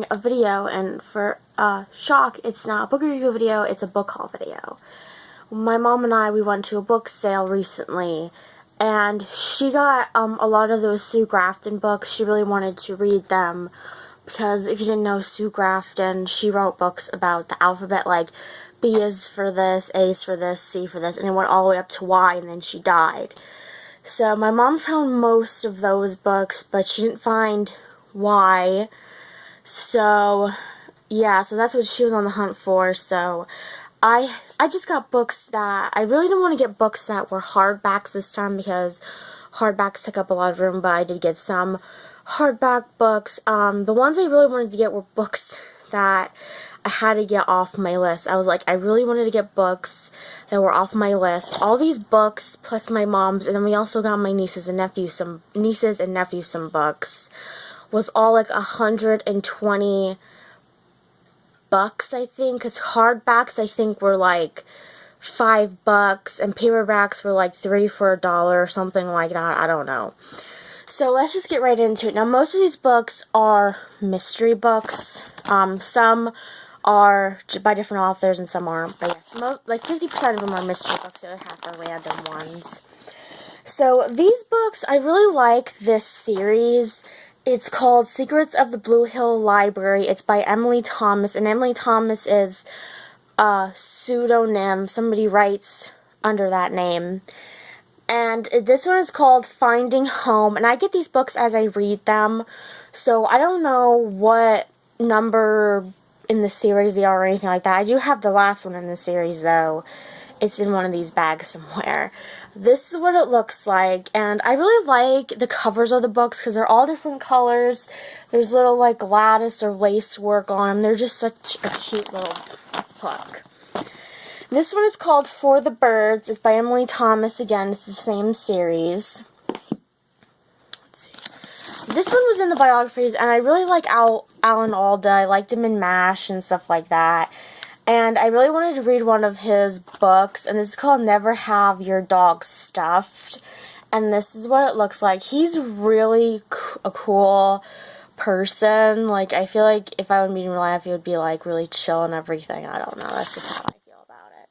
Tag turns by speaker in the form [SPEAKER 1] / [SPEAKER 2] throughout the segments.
[SPEAKER 1] doing a video, and for shock, it's not a book review video, it's a book haul video. My mom and I, we went to a book sale recently, and she got a lot of those Sue Grafton books. She really wanted to read them, because if you didn't know, Sue Grafton, she wrote books about the alphabet, like B is for this, A is for this, C for this, and it went all the way up to Y, and then she died. So my mom found most of those books, but she didn't find Y. So yeah, so that's what she was on the hunt for. So I just got books that I really didn't want to get books that were hardbacks this time, because hardbacks took up a lot of room, but I did get some hardback books. The ones I really wanted to get were books that I had to get off my list. I was like, I really wanted to get books that were off my list. All these books, plus my mom's, and then we also got my nieces and nephews some books, was all like 120 bucks, I think, because hardbacks, I think, were like $5, and paperbacks were like 3 for $1 or something like that. I don't know. So let's just get right into it. Now, most of these books are mystery books. Some are by different authors and some aren't. But yes, like 50% of them are mystery books. The other half are random ones. So these books, I really like this series. It's called Secrets of the Blue Hill Library. It's by Emily Thomas, and Emily Thomas is a pseudonym. Somebody writes under that name. And this one is called Finding Home, and I get these books as I read them, so I don't know what number in the series they are or anything like that. I do have the last one in the series, though. It's in one of these bags somewhere. This is what it looks like, and I really like the covers of the books because they're all different colors. There's little, like, lattice or lace work on them. They're just such a cute little book. This one is called For the Birds. It's by Emily Thomas. Again, it's the same series. Let's see. This one was in the biographies, and I really like Alan Alda. I liked him in MASH and stuff like that. And I really wanted to read one of his books, and this is called Never Have Your Dog Stuffed. And this is what it looks like. He's really a cool person. Like, I feel like if I would meet him in real life, he would be, like, really chill and everything. I don't know. That's just how I feel about it.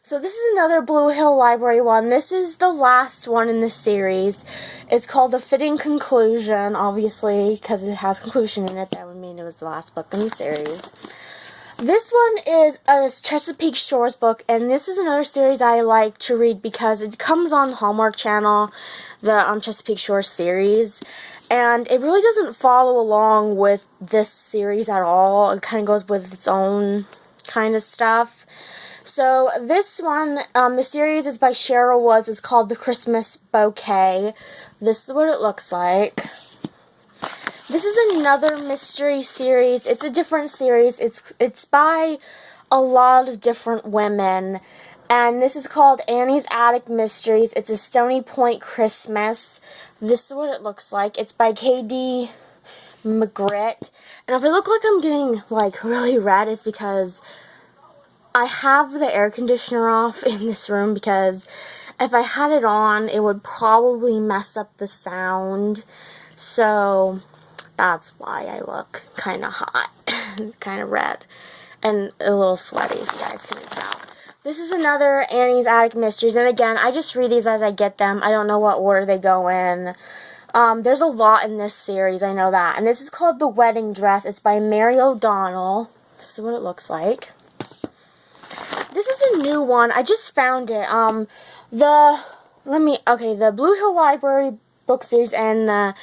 [SPEAKER 1] So this is another Blue Hill Library one. This is the last one in the series. It's called A Fitting Conclusion, obviously, because it has conclusion in it. That would mean it was the last book in the series. This one is a Chesapeake Shores book, and this is another series I like to read because it comes on Hallmark Channel, the Chesapeake Shores series, and it really doesn't follow along with this series at all. It kind of goes with its own kind of stuff. So this one, the series is by Cheryl Woods. It's called The Christmas Bouquet. This is what it looks like. This is another mystery series. It's a different series. It's by a lot of different women. And this is called Annie's Attic Mysteries. It's a Stony Point Christmas. This is what it looks like. It's by K.D. McGritt. And if I look like I'm getting, like, really red, it's because I have the air conditioner off in this room, because if I had it on, it would probably mess up the sound. So that's why I look kind of hot, kind of red, and a little sweaty, if you guys can tell. This is another Annie's Attic Mysteries, and again, I just read these as I get them. I don't know what order they go in. There's a lot in this series, I know that. And this is called The Wedding Dress. It's by Mary O'Donnell. This is what it looks like. This is a new one. I just found it. The Blue Hill Library book series and the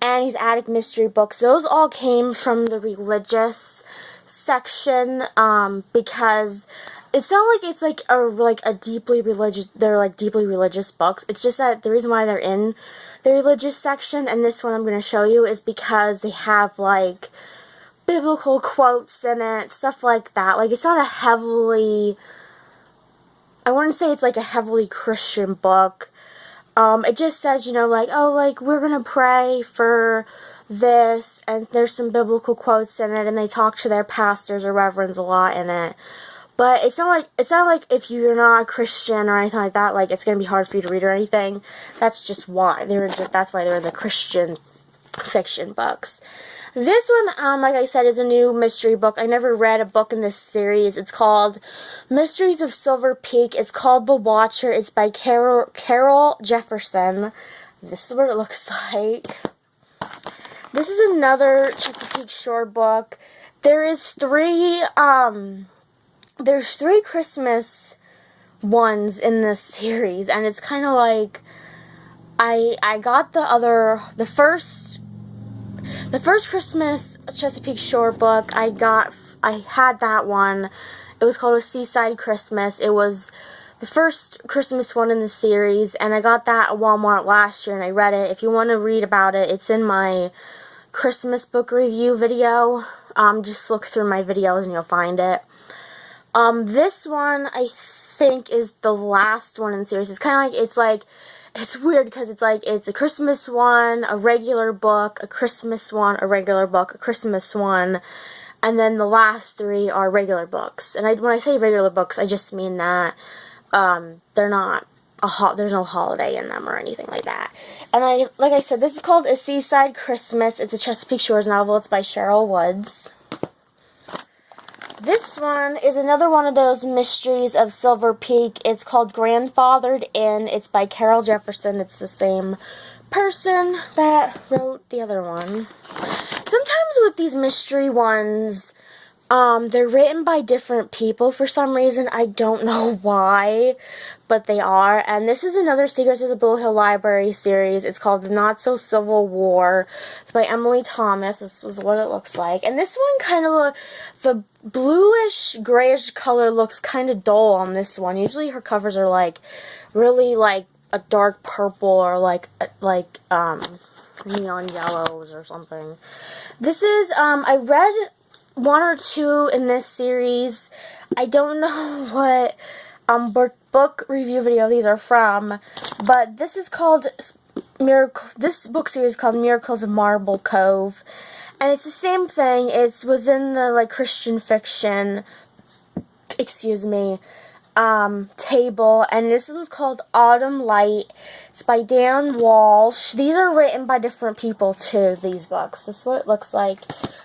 [SPEAKER 1] Annie's Attic Mystery books, those all came from the religious section, because it's not like it's like a deeply religious, they're like deeply religious books. It's just that the reason why they're in the religious section, and this one I'm going to show you, is because they have like biblical quotes in it, stuff like that. Like, it's not a heavily, I wouldn't say it's like a heavily Christian book. It just says, you know, like, oh, like, we're gonna pray for this, and there's some biblical quotes in it, and they talk to their pastors or reverends a lot in it. But it's not like if you're not a Christian or anything like that, like, it's gonna be hard for you to read or anything. That's just why that's why they're in the Christian fiction books. This one, like I said, is a new mystery book. I never read a book in this series. It's called Mysteries of Silver Peak. It's called The Watcher. It's by Carol Jefferson. This is what it looks like. This is another Chesapeake Shore book. There's three Christmas ones in this series, and it's kind of like I got the first Christmas Chesapeake Shore book. I had that one. It was called A Seaside Christmas. It was the first Christmas one in the series, and I got that at Walmart last year, and I read it. If you want to read about it, it's in my Christmas book review video. Just look through my videos and you'll find it. This one, I think, is the last one in the series. It's kind of like, it's weird because it's a Christmas one, a regular book, a Christmas one, a regular book, a Christmas one, and then the last three are regular books. And when I say regular books, I just mean that they're not there's no holiday in them or anything like that. And like I said, this is called A Seaside Christmas. It's a Chesapeake Shores novel. It's by Cheryl Woods. This one is another one of those Mysteries of Silver Peak. It's called Grandfathered In. It's by Carol Jefferson. It's the same person that wrote the other one. Sometimes with these mystery ones, they're written by different people for some reason. I don't know why, but they are. And this is another Secrets of the Blue Hill Library series. It's called The Not So Civil War. It's by Emily Thomas. This was what it looks like. And this one kind of, the bluish, grayish color looks kind of dull on this one. Usually her covers are like, really like a dark purple or like neon yellows or something. This is, I read one or two in this series. I don't know what book review video these are from, but this is called this book series is called Miracles of Marble Cove, and it's the same thing. It was in the like Christian fiction, table, and this was called Autumn Light. It's by Dan Walsh. These are written by different people too, these books. This is what it looks like.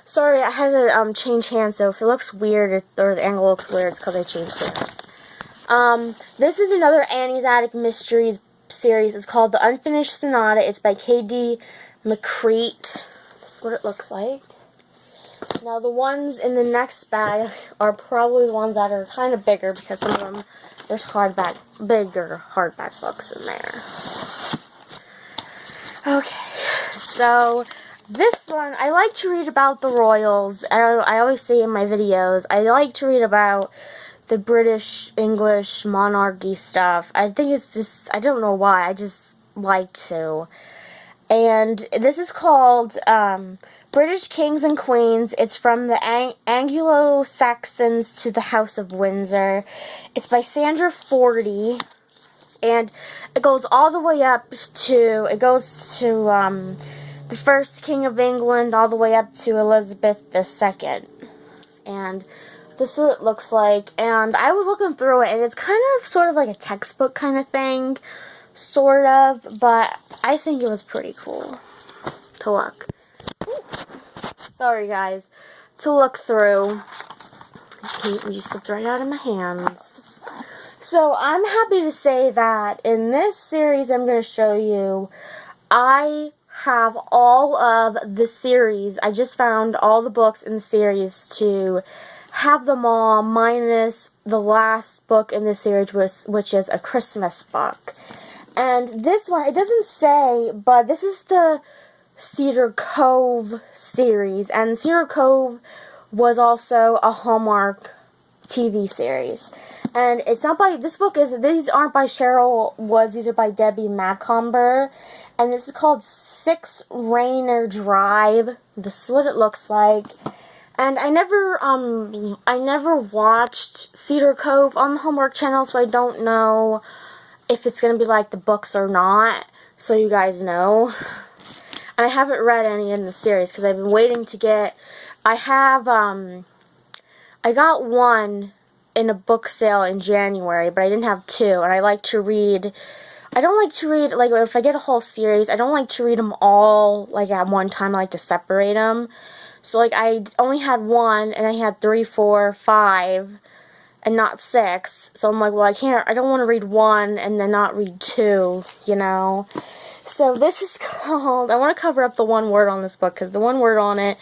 [SPEAKER 1] Sorry, I had to change hands, so if it looks weird, or the angle looks weird, it's because I changed hands. This is another Annie's Attic Mysteries series. It's called The Unfinished Sonata. It's by K.D. McCreate. That's what it looks like. Now, the ones in the next bag are probably the ones that are kind of bigger, because some of them, there's bigger hardback books in there. Okay, so this one, I like to read about the royals. I always say in my videos, I like to read about the British, English, monarchy stuff. I think it's just, I don't know why, I just like to. And this is called British Kings and Queens. It's from the Anglo-Saxons to the House of Windsor. It's by Sandra Forty. And it goes all the way up to, the first King of England all the way up to Elizabeth II. And this is what it looks like. And I was looking through it, and it's kind of sort of like a textbook kind of thing. Sort of. But I think it was pretty cool to look. Sorry, guys. To look through. It just slipped right out of my hands. So, I'm happy to say that in this series I'm going to show you, I have all of the series. I just found all the books in the series to have them all, minus the last book in the series, which is a Christmas book. And this one, it doesn't say, but this is the Cedar Cove series. And Cedar Cove was also a Hallmark TV series. And it's not by, these aren't by Cheryl Woods, these are by Debbie Macomber. And this is called Six Rainer Drive. This is what it looks like. And I never watched Cedar Cove on the Hallmark Channel, so I don't know if it's going to be like the books or not, so you guys know. And I haven't read any in the series, because I've been waiting to get, I got one in a book sale in January, but I didn't have two, and I like to read, I don't like to read, like, if I get a whole series, I don't like to read them all, like, at one time. I like to separate them. So, like, I only had 1, and I had 3, 4, 5, and not 6. So I'm like, well, I don't want to read 1 and then not read 2, you know. So this is called, I want to cover up the one word on this book, because the one word on it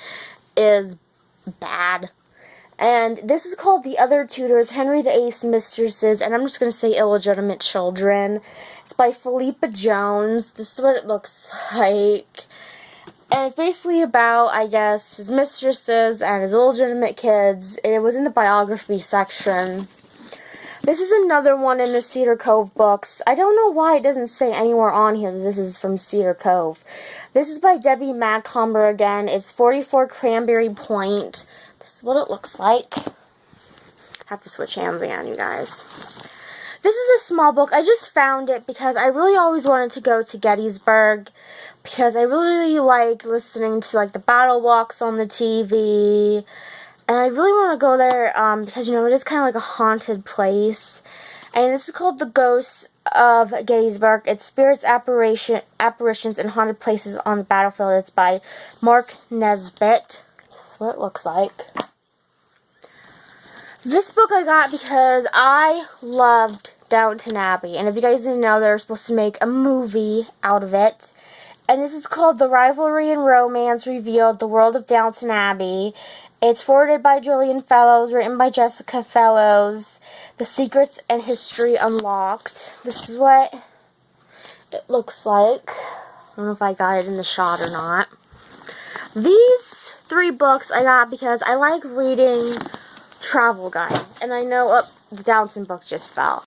[SPEAKER 1] is bad. And this is called The Other Tutors, Henry VIII's Mistresses, and I'm just going to say Illegitimate Children. It's by Philippa Jones. This is what it looks like. And it's basically about, I guess, his mistresses and his illegitimate kids. It was in the biography section. This is another one in the Cedar Cove books. I don't know why it doesn't say anywhere on here that this is from Cedar Cove. This is by Debbie Macomber again. It's 44 Cranberry Point. This is what it looks like. I have to switch hands again, you guys. This is a small book. I just found it because I really always wanted to go to Gettysburg, because I really like listening to, like, the battle walks on the TV. And I really want to go there because, you know, it is kind of like a haunted place. And this is called The Ghosts of Gettysburg. It's Spirits, Apparitions, and Haunted Places on the Battlefield. It's by Mark Nesbitt. This is what it looks like. This book I got because I loved Downton Abbey. And if you guys didn't know, they were supposed to make a movie out of it. And this is called The Rivalry and Romance Revealed, The World of Downton Abbey. It's forwarded by Julian Fellows, written by Jessica Fellows. The Secrets and History Unlocked. This is what it looks like. I don't know if I got it in the shot or not. These 3 books I got because I like reading travel guides. And I know, the Downton book just fell.